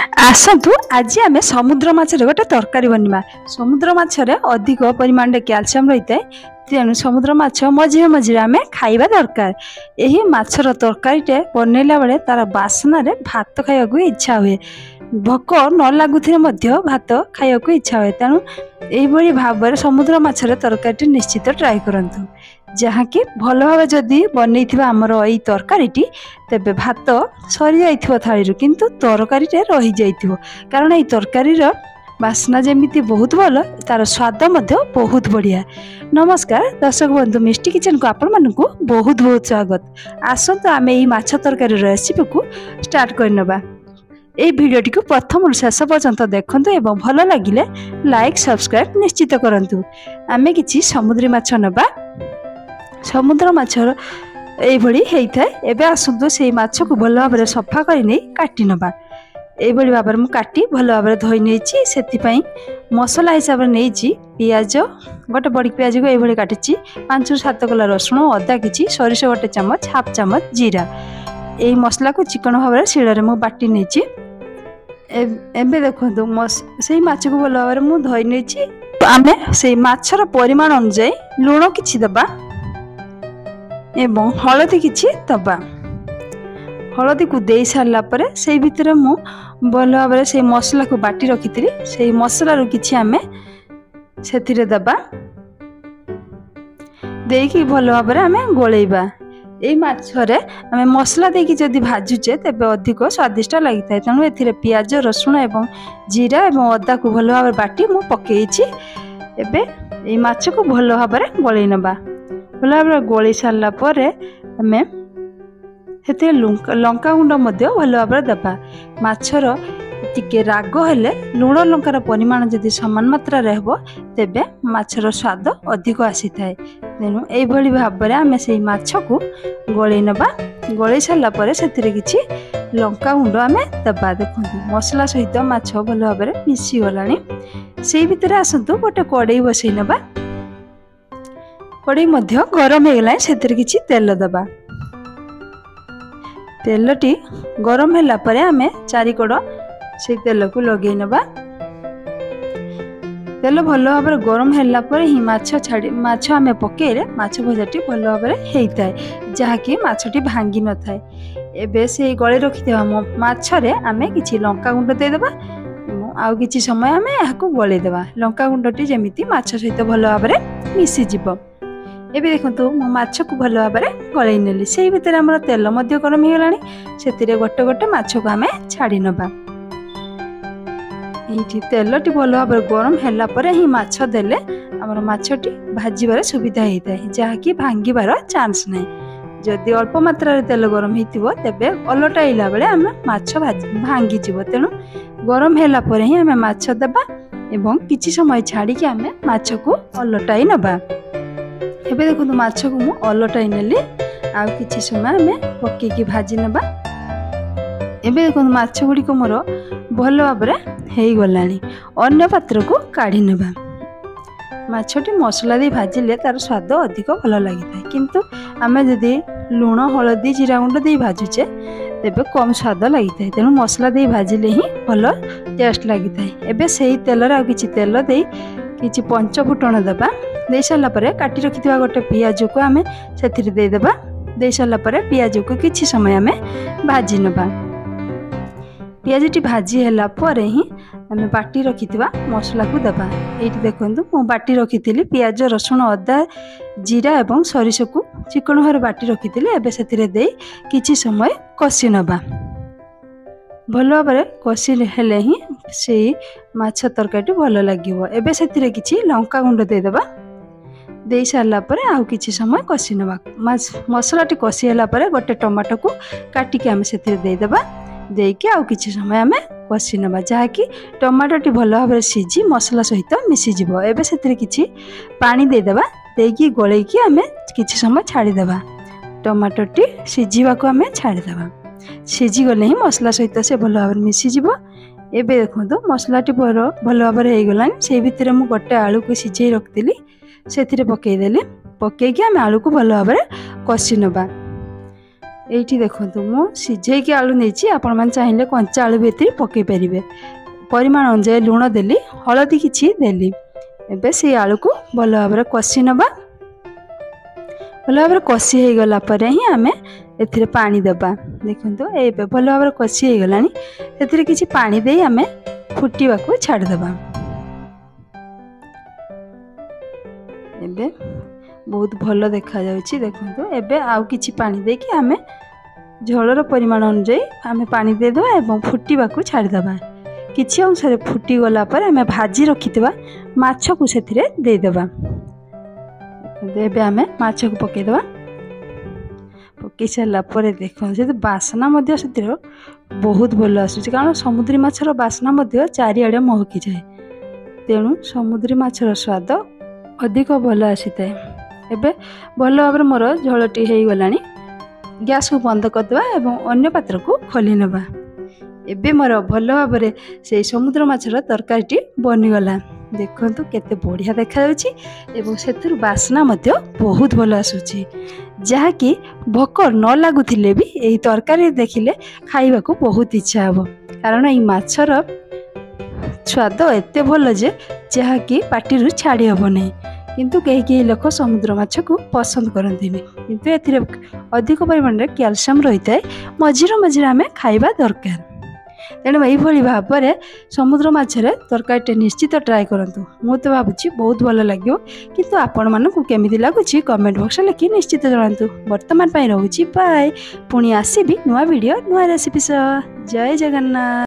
आसतु आज आम समुद्र माछर गोटे तरकारी बनवा। समुद्र माछरे अधिक परिमाण में कैल्शियम रही है, तेणु समुद्र माछ मझे मझे आम खाइबा दरकार। यही माछर तरकारीटे बनैला बेले तार बासना भात खाइबा इच्छा हुए, भोक न लगुले भात खाइबा इच्छा हुए। तेणु यही भाव में समुद्र माछर तरकारी निश्चित ट्राए करंतु, जहाँकि भल भाव जदि बनई आमर यही तरकारी तेबे भात सरी जाइथिबो थाली किंतु तरकारी रही जाइथिबो, कारण यही तरकारीर बासना जमीती बहुत भल, तार स्वाद मध्य बहुत बढ़िया। नमस्कार दर्शक बंधु, मिष्टी किचन को आपण मानकु बहुत बहुत स्वागत। आसतु आमे यही माछ तरकारी रेसिपी को स्टार्ट करनबा। এই ভিডিওটি को प्रथम शेष पर्यंत देखंतु एवं भल लागिले लाइक सब्सक्राइब निश्चित करंतु। आमे किछि समुद्री माछ नबा। समुद्र माछर एभली हेइथाय। एबे आसंतु सेही माछ को भल भाबरे सफा करि नै काटि नबा। एभली भाबरे मु काटि भल भाबरे धोइ नेछि। सेति पई मसला हिसाब रे नेछि पियाज गोटे बड़ी पियाज को एभली काटिछि, 5 ରୁ 7 कला रसुण, अदा किछि, सरिष गोटे चमच, हाफ चमच जीरा। एही मसला को चिकन भाबरे शिଳରେ मु बाटी नेछि। एबे देखंतु सेही माछ को भल भाबरे मु धोइ नेछि। आमे सेही माछर परिमाण अनुसार लूण किछि दबा एवं हलदी किछि दबा। हलदी को दे सारला परे सेही भितरे मु भल भाबरे सेही मसला को बाटी रखिथिली, सेही मसला रु किछि आमे सेथिरे दबा। देकी भल भाबरे आमे गोळेइबा। एई माछरे आमे मसला देकी जदि भाजुचे तेबे अधिक स्वादिष्ट लागिथाय। तेणु एथिरे पियाज, रसुण एवं जीरा एवं अदा को भल भाबरे बाटी मु पकेइछि। एबे एई माछ को भल भाबरे गोळेइ नबा। भल भाबरे गोळेइ सारला परे आमे हेते लंका गुंड मध्य भल भाबरे दबा। माछर टिके राग हेले लूण लंकार परिमाण जदि समान मात्रा रे हेबो तेबे माछर स्वाद अधिक आसी थाए। तेणु एई भली भाबरे आमे सेही माछ को गोळेइ नबा। गोळेइ सारला परे सेतिरे किछि लंका गुंड आमे दबा। देखंतु मसला सहित माछ भल भाबरे मिसी गलानी। सेही भितरे आसंतु गोटे कड़ाई बसई नबा। कड़ाई मध्य गरम हो गला, सेतिरे किछि तेल दबा। तेलटी गरम होला परे आमे चारिकड़ से तेल को लगे नबा। तेल भल भाव गरम होला परे ही माछ छाड़ी माछ आमे पकेइले माछ भजाटी भल भाव हेइताय, जहाँकि माछटी भांगी न थाए। एबे से गळे रखिथिबा माछरे आमे किछि लंका गुंड दे देबा। आउ किछि समय आमे याको गळे देबा। लंका गुंडटी जेमिति माछ सहित भल भाव मिसी जिवो। एबे देखंतु मो माछ को भल भाव गळे नेली। सेही भितर हमर तेल मध्य गरम हो गलानी। सेतिरे गोटे गोटे माछ को आमे छाड़ी नबा। एठी तेलटी भल भाव गरम होला परे ही माछ देले हमर माछटी भाजीबार सुविधा हेइताय, जहाँकि भांगीबार चांस नै। जदि अल्प मात्रा रे तेल गरम हेइतिबो तेबे अलटाइला बेले आमे माछ भांगी जिवो। तेणु गरम होला परे ही आमे माछ देबा एवं किछि समय छाड़ी के आमे माछ को अलटाई नबा। एबे देखंतु माछ को मु अलटाई नेली। आ किछि समय आमे पकेकी भाजी नबा। एबे देखंतु माछ गुडी को मोर भल भाव हेई गलानी। अन्य पात्र को काढ़ी नबा। माछटी मसला दे भाजिले तार स्वाद अधिक भल लागिथाय, किंतु आमे जदि लूण, हलदी, जीरा गुंड दे भाजुचे तेबे कम स्वाद लागिथाय। तेणु मसला दे भाजिले ही भल टेस्ट लागिथाय। एबे सेही तेल रे आ किछि तेल दे किछि पंच फुटण दबा। दे सारला परे काटी रखिथिबा गोटे पियाज को आमे सेथिरे दे देबा। दे सारला परे पियाज को किछि समय आमे भाजी नबा। पियाजटी भाजी होला परे ही आमे बाटी रखिथिबा मसला को दबा। एठी देखंतु मु बाटी रखिथिली पियाज, रसुण, अदा, जीरा एवं सरिष को चिकन भाबरे बाटी रखिथिली। एबे सेथिरे देई किछि समय कषि नबा। भल भाबरे कषि हेले ही सेही माछ तरकारीटी भल लागिवो। एबे सेथिरे किछि लंका गुंड दे देबा। दे सारला परे आउ किछि समय कषि नबा। मसलाटी कषि होला परे गोटे टमाटो को काटी के आमे सेथिरे दे देबा। देकी आउ किछि समय आमे कषि नबा, जहाँकि टमाटोटी भल भाव सीझी मसला सहित मिसी जिवो। एबे सेथिरे किछि पानी दे देबा। देकी गोळेकी आमे किछि समय छाड़ी देबा। टमाटोटी सीझीबा को आमे छाड़ी देबा। सीझी गले ही मसला सहित से भल भाव मिसी जिवो। एबे देखंतु मसलाटी भल भाव हेई गलानी। से भितरे मु गोटे आलू को सिझेई रखतिली, सेथिरे पकेई देली। पकेकी आमे आलू को भल भाव कषि नबा। এইଠି ଦେଖନ୍ତୁ ମୁଁ ସିଝେଇକି ଆଳୁ ନେଇଛି, ଆପଣମାନେ ଚାହିଁଲେ କଞ୍ଚା ଆଳୁ ବି ଏଥିରେ ପକାଇ ପାରିବେ। ପରିମାଣ ଅନୁଯାୟୀ ଲୁଣ ଦେଲି, ହଳଦୀ କିଛି ଦେଲି। ଏବେ ସେଇ ଆଳୁକୁ ଭଲ ଭାବରେ କଷି ନେବା। ଭଲ ଭାବରେ କଷି ହେଇଗଲା ପରେ ହିଁ ଆମେ ଏଥିରେ ପାଣି ଦେବା। ଦେଖନ୍ତୁ ଏବେ ଭଲ ଭାବରେ କଷି ହେଇଗଲାଣି, ସେଥିରେ କିଛି ପାଣି ଦେଇ ଆମେ ଫୁଟିବାକୁ ଛାଡ଼ିଦେବା। ଏବେ ବହୁତ ଭଲ ଦେଖାଯାଉଛି। ଦେଖନ୍ତୁ ଏବେ ଆଉ କିଛି ପାଣି ଦେଇକି ଆମେ ଝୋଳର ପରିମାଣ ଅନୁଯାୟୀ ଆମେ ପାଣି ଦେଇଦେବା ଏବଂ ଫୁଟିବାକୁ ଛାଡ଼ିଦେବା। କିଛି ଅଂଶରେ ଫୁଟିଗଲା ପରେ ଆମେ ଭାଜି ରଖିଥିବା ମାଛକୁ ସେଥିରେ ଦେଇଦେବା। ଏବେ ଆମେ ମାଛକୁ ପକାଇଦେବା। ପକାଇ ସାରିଲା ପରେ ଦେଖନ୍ତୁ ସେ ବାସ୍ନା ମଧ୍ୟ ସେଥିରେ ବହୁତ ଭଲ ଆସୁଛି, କାରଣ ସମୁଦ୍ରୀ ମାଛର ବାସ୍ନା ମଧ୍ୟ ଚାରିଆଡ଼େ ମହକିଯାଏ। ତେଣୁ ସମୁଦ୍ରୀ ମାଛର ସ୍ୱାଦ ଅଧିକ ଭଲ ଆସିଥାଏ। ଏବେ ଭଲ ଭାବରେ ମୋର ଝୋଳଟି ହେଇଗଲାଣି, ଗ୍ୟାସକୁ ବନ୍ଦ କରିଦେବା ଏବଂ ଅନ୍ୟ ପାତ୍ରକୁ ଖୋଲି ନେବା। ଏବେ ମୋର ଭଲ ଭାବରେ ସେଇ ସମୁଦ୍ର ମାଛର ତରକାରୀଟି ବନିଗଲା। ଦେଖନ୍ତୁ କେତେ ବଢ଼ିଆ ଦେଖାଯାଉଛି ଏବଂ ସେଥିରୁ ବାସ୍ନା ମଧ୍ୟ ବହୁତ ଭଲ ଆସୁଛି, ଯାହାକି ଭୋକ ନ ଲାଗୁଥିଲେ ବି ଏହି ତରକାରୀ ଦେଖିଲେ ଖାଇବାକୁ ବହୁତ ଇଚ୍ଛା ହେବ। କାରଣ ଏଇ ମାଛର ସ୍ୱାଦ ଏତେ ଭଲ ଯେ ଯାହାକି ପାଟିରୁ ଛାଡ଼ି ହେବ ନାହିଁ। କିନ୍ତୁ କେହି କେହି ଲୋକ ସମୁଦ୍ର ମାଛକୁ ପସନ୍ଦ କରନ୍ତିନି, କିନ୍ତୁ ଏଥିରେ ଅଧିକ ପରିମାଣରେ କ୍ୟାଲସିୟମ୍ ରହିଥାଏ। ମଝିରେ ମଝିରେ ଆମେ ଖାଇବା ଦରକାର। ତେଣୁ ଏହିଭଳି ଭାବରେ ସମୁଦ୍ର ମାଛରେ ତରକାରୀଟେ ନିଶ୍ଚିତ ଟ୍ରାଏ କରନ୍ତୁ। ମୁଁ ତ ଭାବୁଛି ବହୁତ ଭଲ ଲାଗିବ, କିନ୍ତୁ ଆପଣମାନଙ୍କୁ କେମିତି ଲାଗୁଛି କମେଣ୍ଟ ବକ୍ସରେ ଲେଖି ନିଶ୍ଚିତ ଜଣାନ୍ତୁ। ବର୍ତ୍ତମାନ ପାଇଁ ରହୁଛି ବାଏ। ପୁଣି ଆସିବି ନୂଆ ଭିଡ଼ିଓ ନୂଆ ରେସିପି ସହ। ଜୟ ଜଗନ୍ନାଥ।